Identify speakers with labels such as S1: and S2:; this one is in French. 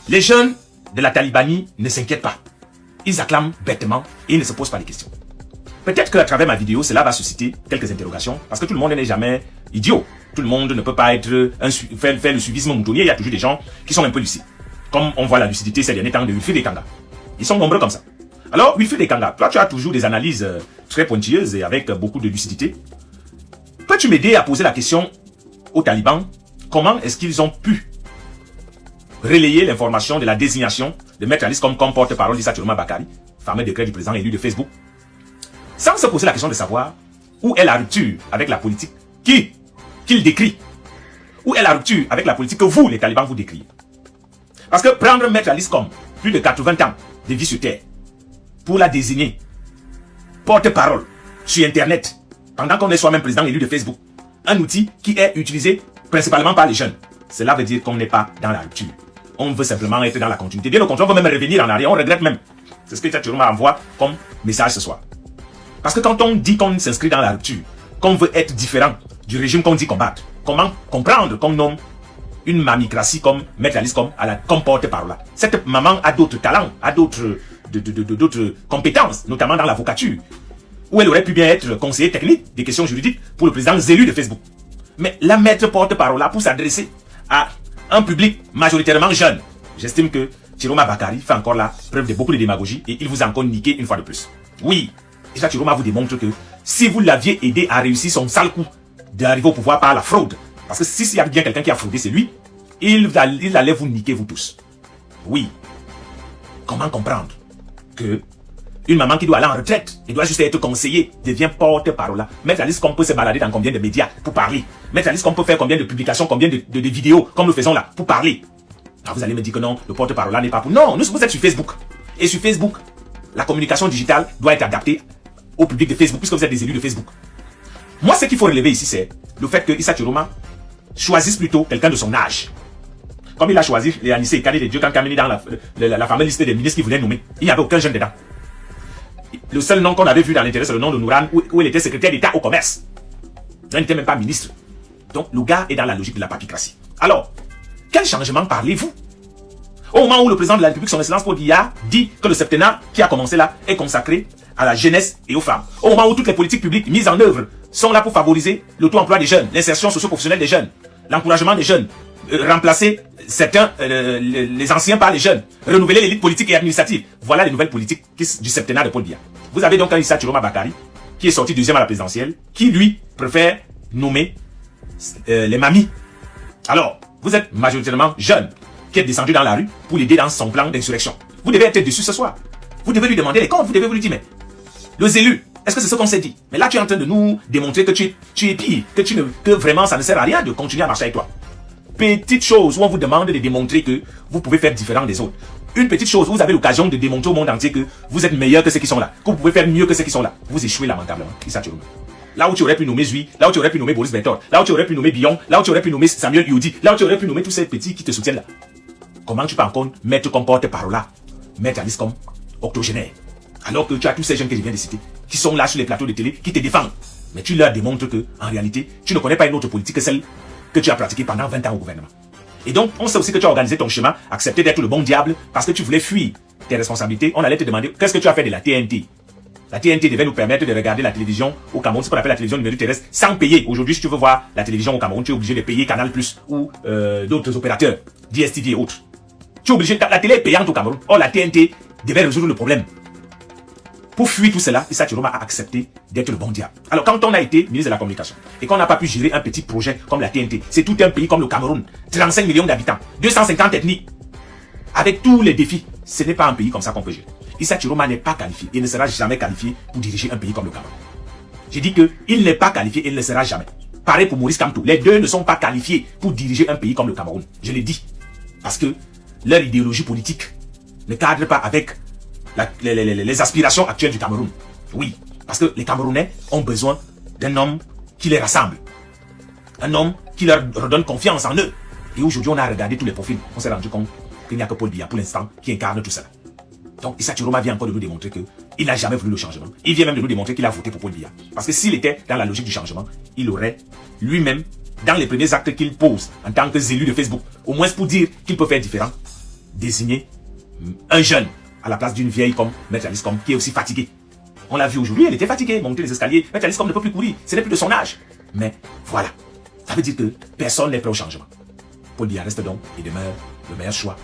S1: Les jeunes de la Talibanie ne s'inquiètent pas. Ils acclament bêtement et ils ne se posent pas de questions. Peut-être qu'à travers ma vidéo, cela va susciter quelques interrogations, parce que tout le monde n'est jamais idiot. Tout le monde ne peut pas être faire le suivisme moutonnier. Il y a toujours des gens qui sont un peu lucides. Comme on voit la lucidité ces derniers temps de Wilfried Ekanga. Ils sont nombreux comme ça. Alors, Wilfried Ekanga, toi tu as toujours des analyses très pointilleuses et avec beaucoup de lucidité. Peux-tu m'aider à poser la question aux talibans, comment est-ce qu'ils ont pu relayer l'information de la désignation de Maître Alice comme porte-parole d'Issa Chiroma Bakary, fameux décret du président élu de Facebook, sans se poser la question de savoir où est la rupture avec la politique qu'il décrit, où est la rupture avec la politique que vous, les talibans, vous décrivez. Parce que prendre Maître Alice comme plus de 80 ans de vie sur terre, pour la désigner porte-parole sur Internet, pendant qu'on est soi-même président élu de Facebook, un outil qui est utilisé principalement par les jeunes, cela veut dire qu'on n'est pas dans la rupture. On veut simplement être dans la continuité. Bien au contraire, on veut même revenir en arrière, on regrette même. C'est ce que Issa Chiroma envoie comme message ce soir. Parce que quand on dit qu'on s'inscrit dans la rupture, qu'on veut être différent du régime qu'on dit combattre, comment comprendre qu'on nomme une mamicratie comme Maître Alice comme porte-parole? Cette maman a d'autres talents, a d'autres compétences, notamment dans l'avocature, où elle aurait pu bien être conseiller technique des questions juridiques pour le président élu de Facebook. Mais la mettre porte-parole pour s'adresser à un public majoritairement jeune, j'estime que Chiroma Bakary fait encore la preuve de beaucoup de démagogie et il vous a encore niqué une fois de plus. Oui, Issa Chiroma vous démontre que si vous l'aviez aidé à réussir son sale coup d'arriver au pouvoir par la fraude, parce que s'il y a bien quelqu'un qui a fraudé, c'est lui, il allait vous niquer vous tous. Oui. Comment comprendre que une maman qui doit aller en retraite, et doit juste être conseillée, devient porte-parole? Maître Alice qu'on peut se balader dans combien de médias pour parler? Maître Alice qu'on peut faire combien de publications, combien de vidéos, comme nous faisons là, pour parler? Alors vous allez me dire que non, le porte-parole n'est pas pour... Non, vous êtes sur Facebook. Et sur Facebook, la communication digitale doit être adaptée au public de Facebook, puisque vous êtes des élus de Facebook. Moi, ce qu'il faut relever ici, c'est le fait que Issa Chiroma choisisse plutôt quelqu'un de son âge. Comme il a choisi les Anissé Kane de Dieu quand Kameni dans la fameuse liste des ministres qu'il voulait nommer. Il n'y avait aucun jeune dedans. Le seul nom qu'on avait vu dans l'intérêt, c'est le nom de Nouran, où il était secrétaire d'État au commerce. Il n'était même pas ministre. Donc, le gars est dans la logique de la papicratie. Alors, quel changement parlez-vous? Au moment où le président de la République, son excellence Paul Biya, dit que le septennat qui a commencé là est consacré à la jeunesse et aux femmes. Au moment où toutes les politiques publiques mises en œuvre sont là pour favoriser l'auto-emploi des jeunes, l'insertion socio-professionnelle des jeunes, l'encouragement des jeunes, remplacer les anciens par les jeunes, renouveler l'élite politique et administrative. Voilà les nouvelles politiques du septennat de Paul Biya. Vous avez donc un Issa Chiroma Bakary qui est sorti deuxième à la présidentielle, qui lui préfère nommer les mamies. Alors, vous êtes majoritairement jeune, qui est descendu dans la rue pour l'aider dans son plan d'insurrection. Vous devez être dessus ce soir. Vous devez lui demander les comptes, vous devez lui dire, mais les élus, est-ce que c'est ce qu'on s'est dit? Mais là, tu es en train de nous démontrer que tu es pire, que vraiment ça ne sert à rien de continuer à marcher avec toi. Petite chose où on vous demande de démontrer que vous pouvez faire différent des autres. Une petite chose où vous avez l'occasion de démontrer au monde entier que vous êtes meilleur que ceux qui sont là, que vous pouvez faire mieux que ceux qui sont là. Vous échouez lamentablement, Issa Chiroma. Là où tu aurais pu nommer Zui, là où tu aurais pu nommer Boris Bertor, là où tu aurais pu nommer Billon, là où tu aurais pu nommer Samuel Yodi, là où tu aurais pu nommer tous ces petits qui te soutiennent là. Comment tu peux encore mettre comme porte-parole là, mettre Alice comme octogénaire, alors que tu as tous ces jeunes que je viens de citer, qui sont là sur les plateaux de télé, qui te défendent. Mais tu leur démontres que, en réalité, tu ne connais pas une autre politique que celle que tu as pratiquée pendant 20 ans au gouvernement. Et donc, on sait aussi que tu as organisé ton chemin, accepté d'être le bon diable, parce que tu voulais fuir tes responsabilités. On allait te demander, qu'est-ce que tu as fait de la TNT? La TNT devait nous permettre de regarder la télévision au Cameroun, ce qu'on appelle la télévision numérique terrestre, sans payer. Aujourd'hui, si tu veux voir la télévision au Cameroun, tu es obligé de payer Canal+, ou d'autres opérateurs, DSTV et autres. Tu es obligé, la télé est payante au Cameroun. Or, la TNT devait résoudre le problème. Pour fuir tout cela, Issa Chiroma a accepté d'être le bon diable. Alors, quand on a été ministre de la Communication, et qu'on n'a pas pu gérer un petit projet comme la TNT, c'est tout un pays comme le Cameroun, 35 millions d'habitants, 250 ethnies, avec tous les défis, ce n'est pas un pays comme ça qu'on peut gérer. Issa Chiroma n'est pas qualifié, et ne sera jamais qualifié pour diriger un pays comme le Cameroun. J'ai dit qu'il n'est pas qualifié et il ne le sera jamais. Pareil pour Maurice Kamto, les deux ne sont pas qualifiés pour diriger un pays comme le Cameroun. Je l'ai dit, parce que leur idéologie politique ne cadre pas avec les aspirations actuelles du Cameroun. Oui, parce que les Camerounais ont besoin d'un homme qui les rassemble. Un homme qui leur redonne confiance en eux. Et aujourd'hui, on a regardé tous les profils. On s'est rendu compte qu'il n'y a que Paul Biya, pour l'instant, qui incarne tout ça. Donc, Issa Chiroma vient encore de nous démontrer qu'il n'a jamais voulu le changement. Il vient même de nous démontrer qu'il a voté pour Paul Biya. Parce que s'il était dans la logique du changement, il aurait lui-même, dans les premiers actes qu'il pose en tant que élu de Facebook, au moins pour dire qu'il peut faire différent, désigner un jeune à la place d'une vieille comme Maître Alice Comme, qui est aussi fatiguée. On l'a vu aujourd'hui, elle était fatiguée, monter les escaliers. Maître Alice Comme ne peut plus courir, ce n'est plus de son âge. Mais voilà, ça veut dire que personne n'est prêt au changement. Paul Biya reste donc et demeure le meilleur choix